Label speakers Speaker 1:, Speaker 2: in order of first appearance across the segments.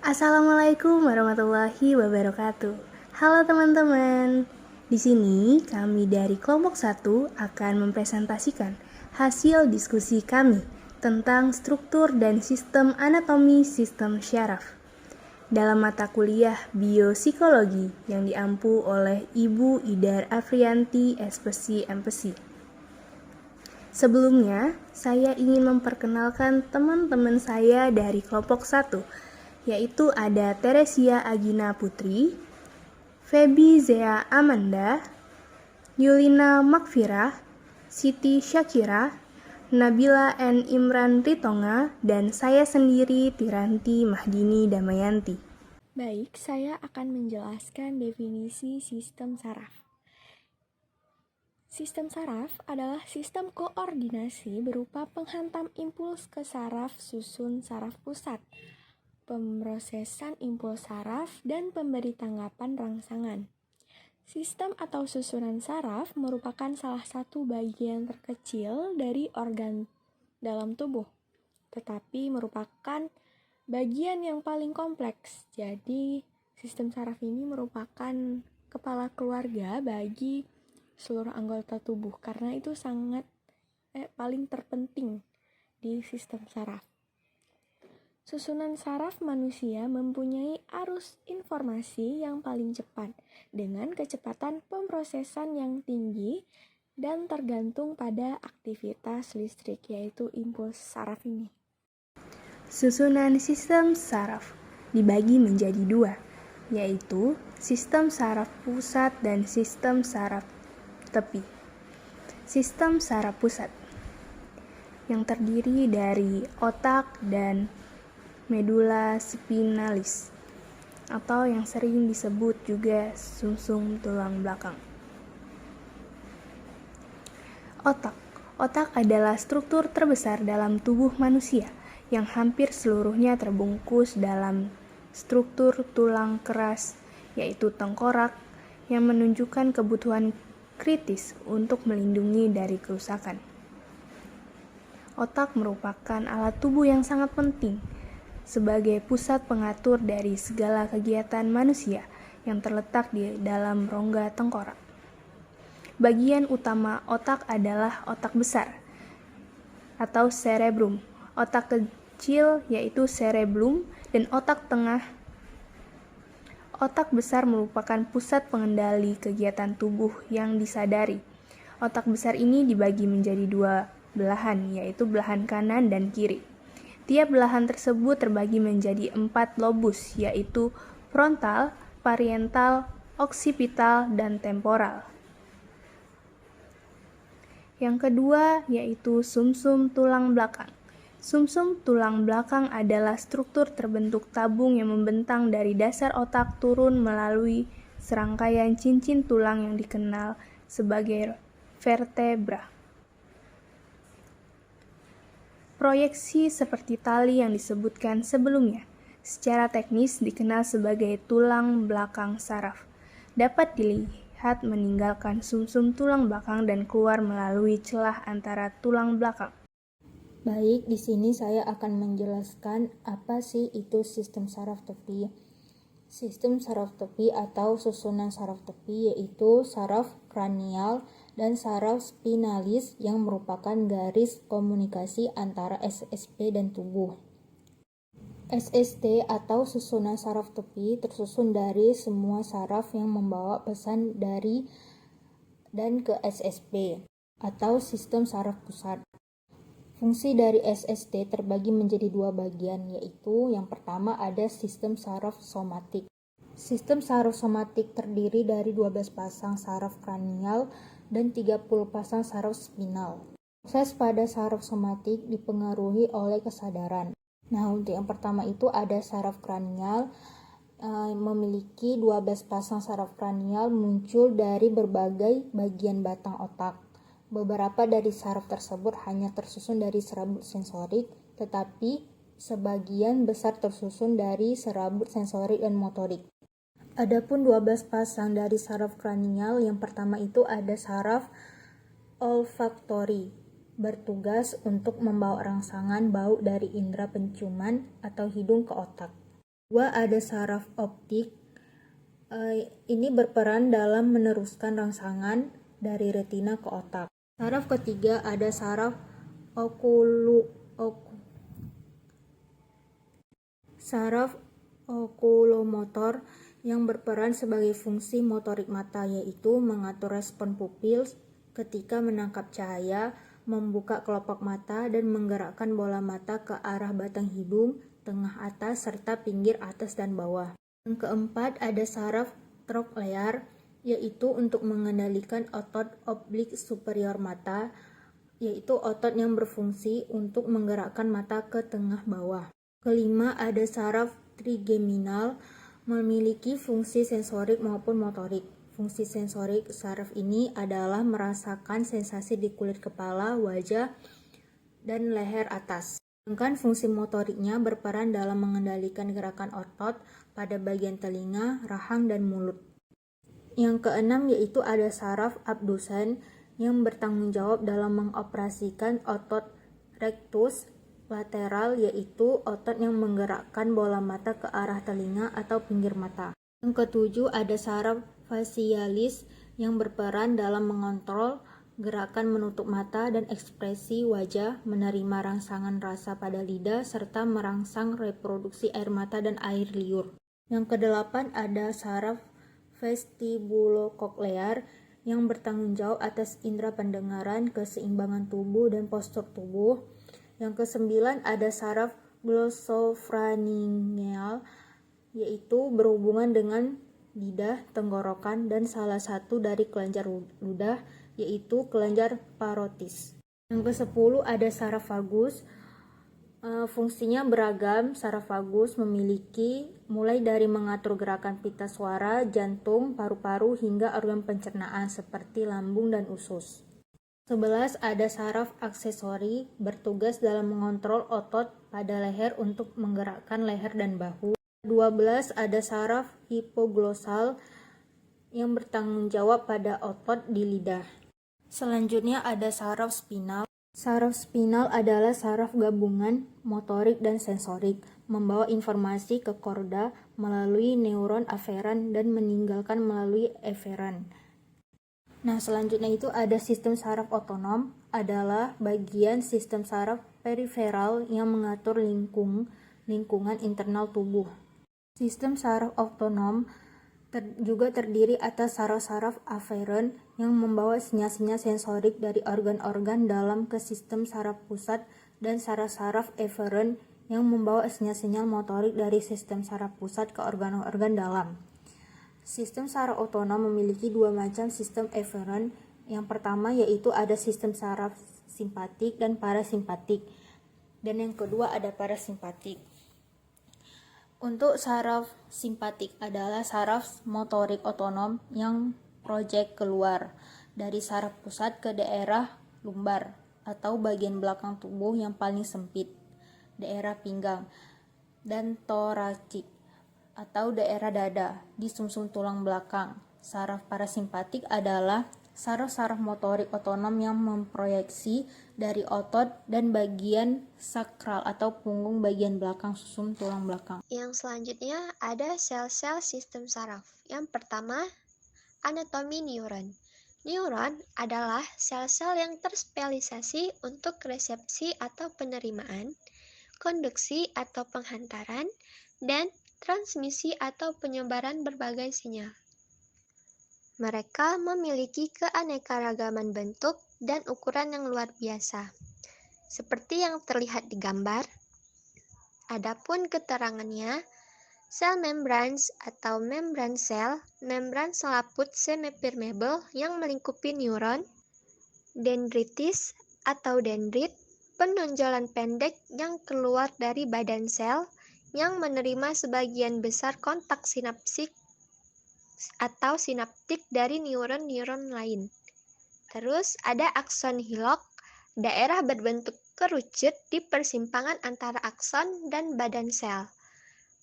Speaker 1: Assalamualaikum warahmatullahi wabarakatuh. Halo teman-teman. Di sini kami dari kelompok 1 akan mempresentasikan hasil diskusi kami tentang struktur dan sistem anatomi sistem syaraf dalam mata kuliah biopsikologi yang diampu oleh Ibu Idar Afrianti, SPSI MPSI. Sebelumnya, saya ingin memperkenalkan teman-teman saya dari kelompok 1, yaitu ada Teresia Agina Putri, Feby Zea Amanda, Yulina Makfirah, Siti Syakira, Nabila N. Imran Ritonga, dan saya sendiri Tiranti Mahdini Damayanti.
Speaker 2: Baik, saya akan menjelaskan definisi sistem saraf. Sistem saraf adalah sistem koordinasi berupa penghantam impuls ke saraf susun saraf pusat, pemrosesan impuls saraf, dan pemberi tanggapan rangsangan. Sistem atau susunan saraf merupakan salah satu bagian terkecil dari organ dalam tubuh, tetapi merupakan bagian yang paling kompleks. Jadi, sistem saraf ini merupakan kepala keluarga bagi seluruh anggota tubuh karena itu sangat paling terpenting di sistem saraf. Susunan saraf manusia mempunyai arus informasi yang paling cepat dengan kecepatan pemrosesan yang tinggi dan tergantung pada aktivitas listrik, yaitu impuls saraf ini.
Speaker 1: Susunan sistem saraf dibagi menjadi dua, yaitu sistem saraf pusat dan sistem saraf tepi. Sistem saraf pusat yang terdiri dari otak dan medula spinalis, atau yang sering disebut juga sumsum tulang belakang. Otak adalah struktur terbesar dalam tubuh manusia yang hampir seluruhnya terbungkus dalam struktur tulang keras, yaitu tengkorak, yang menunjukkan kebutuhan kritis untuk melindungi dari kerusakan. Otak merupakan alat tubuh yang sangat penting sebagai pusat pengatur dari segala kegiatan manusia yang terletak di dalam rongga tengkorak. Bagian utama otak adalah otak besar atau cerebrum, otak kecil yaitu cerebellum, dan otak tengah. Otak besar merupakan pusat pengendali kegiatan tubuh yang disadari. Otak besar ini dibagi menjadi dua belahan, yaitu belahan kanan dan kiri. Tiap belahan tersebut terbagi menjadi 4 lobus, yaitu frontal, parietal, oksipital, dan temporal. Yang kedua yaitu sumsum tulang belakang. Sumsum tulang belakang adalah struktur terbentuk tabung yang membentang dari dasar otak turun melalui serangkaian cincin tulang yang dikenal sebagai vertebra. Proyeksi seperti tali yang disebutkan sebelumnya, secara teknis dikenal sebagai tulang belakang saraf, dapat dilihat meninggalkan sumsum tulang belakang dan keluar melalui celah antara tulang belakang.
Speaker 3: Baik, di sini saya akan menjelaskan apa sih itu sistem saraf tepi. Sistem saraf tepi atau susunan saraf tepi yaitu saraf kranial dan saraf spinalis yang merupakan garis komunikasi antara SSP dan tubuh. SST atau susunan saraf tepi tersusun dari semua saraf yang membawa pesan dari dan ke SSP atau sistem saraf pusat. Fungsi dari SST terbagi menjadi dua bagian, yaitu yang pertama ada sistem saraf somatik. Sistem saraf somatik terdiri dari 12 pasang saraf kranial dan 30 pasang saraf spinal. Proses pada saraf somatik dipengaruhi oleh kesadaran. Nah, untuk yang pertama itu ada saraf kranial, memiliki 12 pasang saraf kranial muncul dari berbagai bagian batang otak. Beberapa dari saraf tersebut hanya tersusun dari serabut sensorik, tetapi sebagian besar tersusun dari serabut sensorik dan motorik. Adapun 12 pasang dari saraf kranial, yang pertama itu ada saraf olfaktori, bertugas untuk membawa rangsangan bau dari indera penciuman atau hidung ke otak. Dua, ada saraf optik. Ini berperan dalam meneruskan rangsangan dari retina ke otak. Saraf ketiga ada saraf saraf okulomotor yang berperan sebagai fungsi motorik mata, yaitu mengatur respon pupil ketika menangkap cahaya, membuka kelopak mata, dan menggerakkan bola mata ke arah batang hidung, tengah atas, serta pinggir atas dan bawah. Yang keempat ada saraf troklear, yaitu untuk mengendalikan otot oblik superior mata, yaitu otot yang berfungsi untuk menggerakkan mata ke tengah bawah. Kelima ada saraf trigeminal, memiliki fungsi sensorik maupun motorik. Fungsi sensorik saraf ini adalah merasakan sensasi di kulit kepala, wajah, dan leher atas. Sedangkan fungsi motoriknya berperan dalam mengendalikan gerakan otot pada bagian telinga, rahang, dan mulut. Yang keenam yaitu ada saraf abdusen yang bertanggung jawab dalam mengoperasikan otot rectus lateral, yaitu otot yang menggerakkan bola mata ke arah telinga atau pinggir mata. Yang ketujuh ada saraf facialis yang berperan dalam mengontrol gerakan menutup mata dan ekspresi wajah, menerima rangsangan rasa pada lidah, serta merangsang reproduksi air mata dan air liur. Yang kedelapan ada saraf vestibulococlear yang bertanggung jawab atas indera pendengaran, keseimbangan tubuh, dan postur tubuh. Yang kesembilan ada saraf glossopharyngeal, yaitu berhubungan dengan lidah, tenggorokan, dan salah satu dari kelenjar ludah, yaitu kelenjar parotis. Yang ke-10 ada saraf vagus. Fungsinya beragam. Saraf vagus memiliki mulai dari mengatur gerakan pita suara, jantung, paru-paru, hingga organ pencernaan seperti lambung dan usus. 11 ada saraf aksesori, bertugas dalam mengontrol otot pada leher untuk menggerakkan leher dan bahu. 12 ada saraf hipoglossal yang bertanggung jawab pada otot di lidah. Selanjutnya ada saraf spinal. Saraf spinal adalah saraf gabungan motorik dan sensorik, membawa informasi ke korda melalui neuron aferan dan meninggalkan melalui eferan. Nah, selanjutnya itu ada sistem saraf otonom, adalah bagian sistem saraf periferal yang mengatur lingkungan internal tubuh. Sistem saraf otonom juga terdiri atas saraf-saraf aferen yang membawa sinyal-sinyal sensorik dari organ-organ dalam ke sistem saraf pusat, dan saraf-saraf eferen yang membawa sinyal-sinyal motorik dari sistem saraf pusat ke organ-organ dalam. Sistem saraf otonom memiliki dua macam sistem eferen. Yang pertama yaitu ada sistem saraf simpatik dan parasimpatik, dan yang kedua ada parasimpatik. Untuk saraf simpatik adalah saraf motorik otonom yang projek keluar dari saraf pusat ke daerah lumbar atau bagian belakang tubuh yang paling sempit, daerah pinggang, dan toraksik atau daerah dada di sumsum tulang belakang. Saraf parasimpatik adalah saraf-saraf motorik otonom yang memproyeksi dari otot dan bagian sakral atau punggung bagian belakang sumsum tulang belakang.
Speaker 4: Yang selanjutnya ada sel-sel sistem saraf. Yang pertama, anatomi neuron. Neuron adalah sel-sel yang terspesialisasi untuk resepsi atau penerimaan, konduksi atau penghantaran, dan transmisi atau penyebaran berbagai sinyal. Mereka memiliki keanekaragaman bentuk dan ukuran yang luar biasa, seperti yang terlihat di gambar. Adapun keterangannya, sel membrans atau membran sel, membran selaput semipermeable yang melingkupi neuron, dendritis atau dendrit, penonjolan pendek yang keluar dari badan sel yang menerima sebagian besar kontak sinapsik atau sinaptik dari neuron-neuron lain. Terus ada akson hilok, daerah berbentuk kerucut di persimpangan antara akson dan badan sel.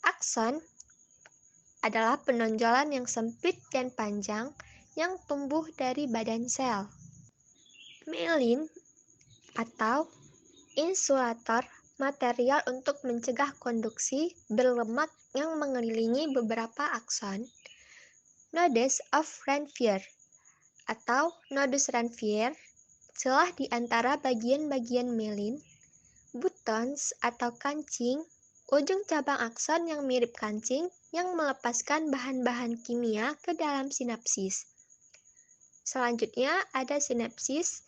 Speaker 4: Akson adalah penonjolan yang sempit dan panjang yang tumbuh dari badan sel. Myelin atau insulator, material untuk mencegah konduksi berlemak yang mengelilingi beberapa akson, nodes of Ranvier atau nodus Ranvier, celah di antara bagian-bagian myelin, buttons atau kancing, ujung cabang akson yang mirip kancing yang melepaskan bahan-bahan kimia ke dalam sinapsis. Selanjutnya ada sinapsis,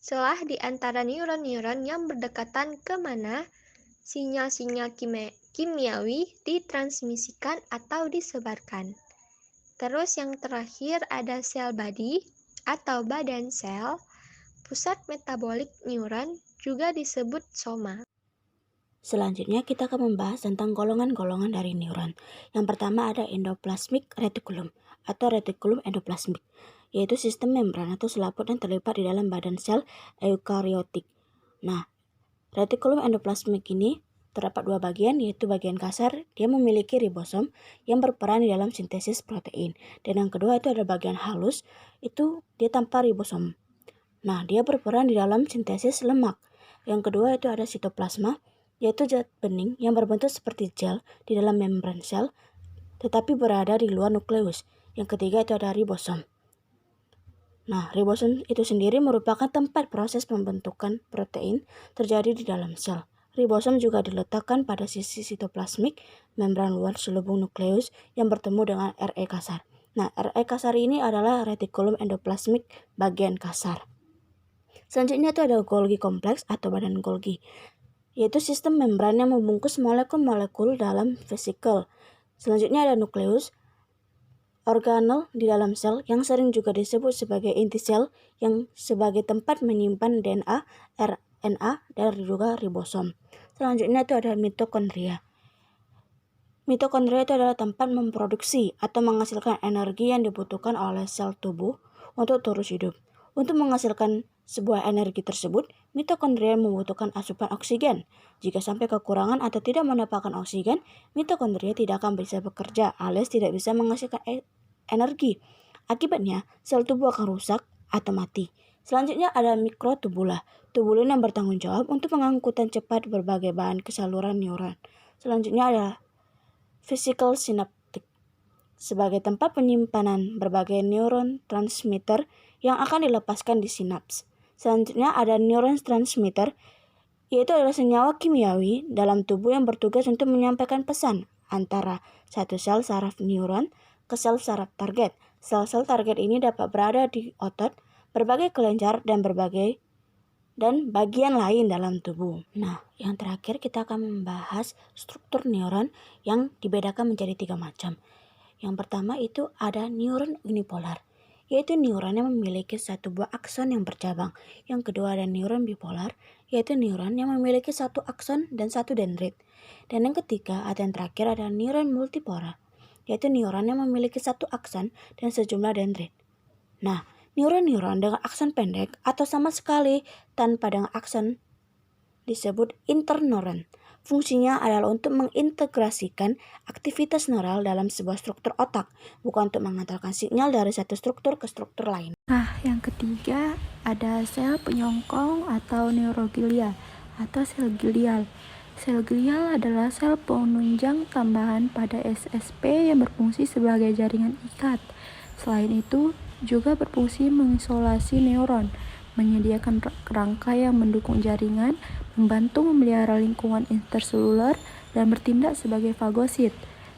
Speaker 4: celah di antara neuron-neuron yang berdekatan ke mana sinyal-sinyal kimiawi ditransmisikan atau disebarkan. Terus yang terakhir ada sel body atau badan sel, pusat metabolik neuron juga disebut soma.
Speaker 5: Selanjutnya kita akan membahas tentang golongan-golongan dari neuron. Yang pertama ada endoplasmic reticulum atau reticulum endoplasmik, yaitu sistem membran atau selaput yang terlipat di dalam badan sel eukariotik. Nah, reticulum endoplasmik ini terdapat dua bagian, yaitu bagian kasar, dia memiliki ribosom yang berperan di dalam sintesis protein. Dan yang kedua itu ada bagian halus, itu dia tanpa ribosom. Nah, dia berperan di dalam sintesis lemak. Yang kedua itu ada sitoplasma, yaitu zat bening yang berbentuk seperti gel di dalam membran sel, tetapi berada di luar nukleus. Yang ketiga itu ada ribosom. Nah, ribosom itu sendiri merupakan tempat proses pembentukan protein terjadi di dalam sel. Ribosom juga diletakkan pada sisi sitoplasmik, membran luar selubung nukleus yang bertemu dengan RE kasar. Nah, RE kasar ini adalah reticulum endoplasmik bagian kasar. Selanjutnya itu ada Golgi kompleks atau badan Golgi, yaitu sistem membran yang membungkus molekul-molekul dalam vesikel. Selanjutnya ada nukleus, organel di dalam sel yang sering juga disebut sebagai inti sel yang sebagai tempat menyimpan DNA, RNA, dan juga ribosom. Selanjutnya itu ada mitokondria. Mitokondria itu adalah tempat memproduksi atau menghasilkan energi yang dibutuhkan oleh sel tubuh untuk terus hidup. Untuk menghasilkan sebuah energi tersebut, mitokondria membutuhkan asupan oksigen. Jika sampai kekurangan atau tidak mendapatkan oksigen, mitokondria tidak akan bisa bekerja alias tidak bisa menghasilkan energi. Akibatnya, sel tubuh akan rusak atau mati. Selanjutnya ada mikrotubula, tubulin yang bertanggung jawab untuk pengangkutan cepat berbagai bahan ke saluran neuron. Selanjutnya ada vesicle synaptic, sebagai tempat penyimpanan berbagai neuron transmitter yang akan dilepaskan di sinaps. Selanjutnya ada neuron transmitter, yaitu adalah senyawa kimiawi dalam tubuh yang bertugas untuk menyampaikan pesan antara satu sel saraf neuron ke sel saraf target. Sel-sel target ini dapat berada di otot, berbagai kelenjar, dan bagian lain dalam tubuh. Nah, yang terakhir kita akan membahas struktur neuron yang dibedakan menjadi 3 macam. Yang pertama itu ada neuron unipolar, yaitu neuron yang memiliki satu buah akson yang bercabang. Yang kedua ada neuron bipolar, yaitu neuron yang memiliki satu akson dan satu dendrit. Dan yang ketiga yang terakhir ada neuron multipolar, yaitu neuron yang memiliki satu akson dan sejumlah dendrit. Nah, neuron-neuron dengan akson pendek atau sama sekali tanpa dengan akson disebut interneuron. Fungsinya adalah untuk mengintegrasikan aktivitas neural dalam sebuah struktur otak, bukan untuk mengantarkan sinyal dari satu struktur ke struktur lain.
Speaker 2: Nah, yang ketiga ada sel penyongkong atau neuroglia atau sel glial. Sel glial adalah sel penunjang tambahan pada SSP yang berfungsi sebagai jaringan ikat. Selain itu, juga berfungsi mengisolasi neuron, menyediakan rangka yang mendukung jaringan, membantu memelihara lingkungan interseluler, dan bertindak sebagai fagosit.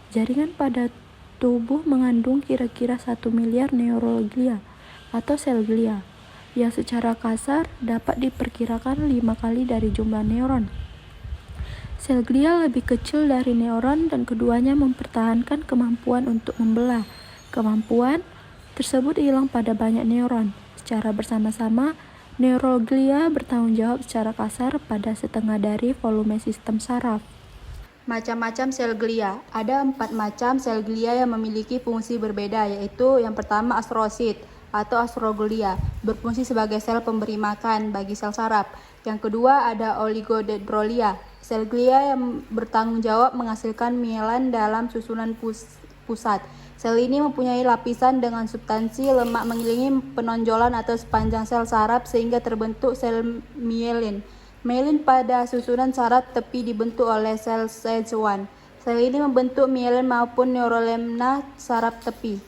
Speaker 2: Jaringan pada tubuh mengandung kira-kira 1 miliar neuroglia atau sel glia, yang secara kasar dapat diperkirakan 5 kali dari jumlah neuron. Sel glia lebih kecil dari neuron dan keduanya mempertahankan kemampuan untuk membelah. Kemampuan tersebut hilang pada banyak neuron. Secara bersama-sama, neuroglia bertanggung jawab secara kasar pada setengah dari volume sistem saraf.
Speaker 6: Macam-macam sel glia. Ada 4 macam sel glia yang memiliki fungsi berbeda, yaitu yang pertama astrosit atau astroglia, berfungsi sebagai sel pemberi makan bagi sel saraf. Yang kedua ada oligodendrolia, sel glia yang bertanggung jawab menghasilkan mielin dalam susunan pusat. Sel ini mempunyai lapisan dengan substansi lemak mengelilingi penonjolan atau sepanjang sel saraf sehingga terbentuk sel mielin. Mielin pada susunan saraf tepi dibentuk oleh sel Schwann. Sel ini membentuk mielin maupun neurolemma saraf tepi.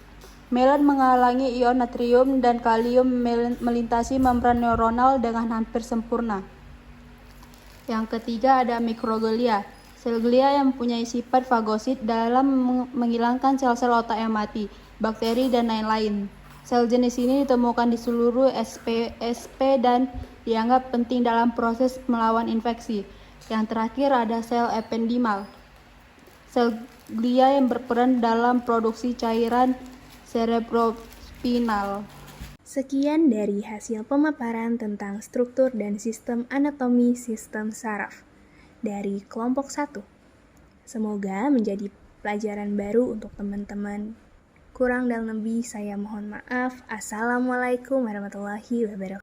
Speaker 6: Mielin menghalangi ion natrium dan kalium melintasi membran neuronal dengan hampir sempurna. Yang ketiga ada mikroglia. Sel glia yang mempunyai sifat fagosit dalam menghilangkan sel-sel otak yang mati, bakteri, dan lain-lain. Sel jenis ini ditemukan di seluruh SP dan dianggap penting dalam proses melawan infeksi. Yang terakhir ada sel ependimal. Sel glia yang berperan dalam produksi cairan cerebrospinal.
Speaker 1: Sekian dari hasil pemaparan tentang struktur dan sistem anatomi sistem saraf dari kelompok 1. Semoga menjadi pelajaran baru untuk teman-teman. Kurang dan lebih saya mohon maaf. Assalamualaikum warahmatullahi wabarakatuh.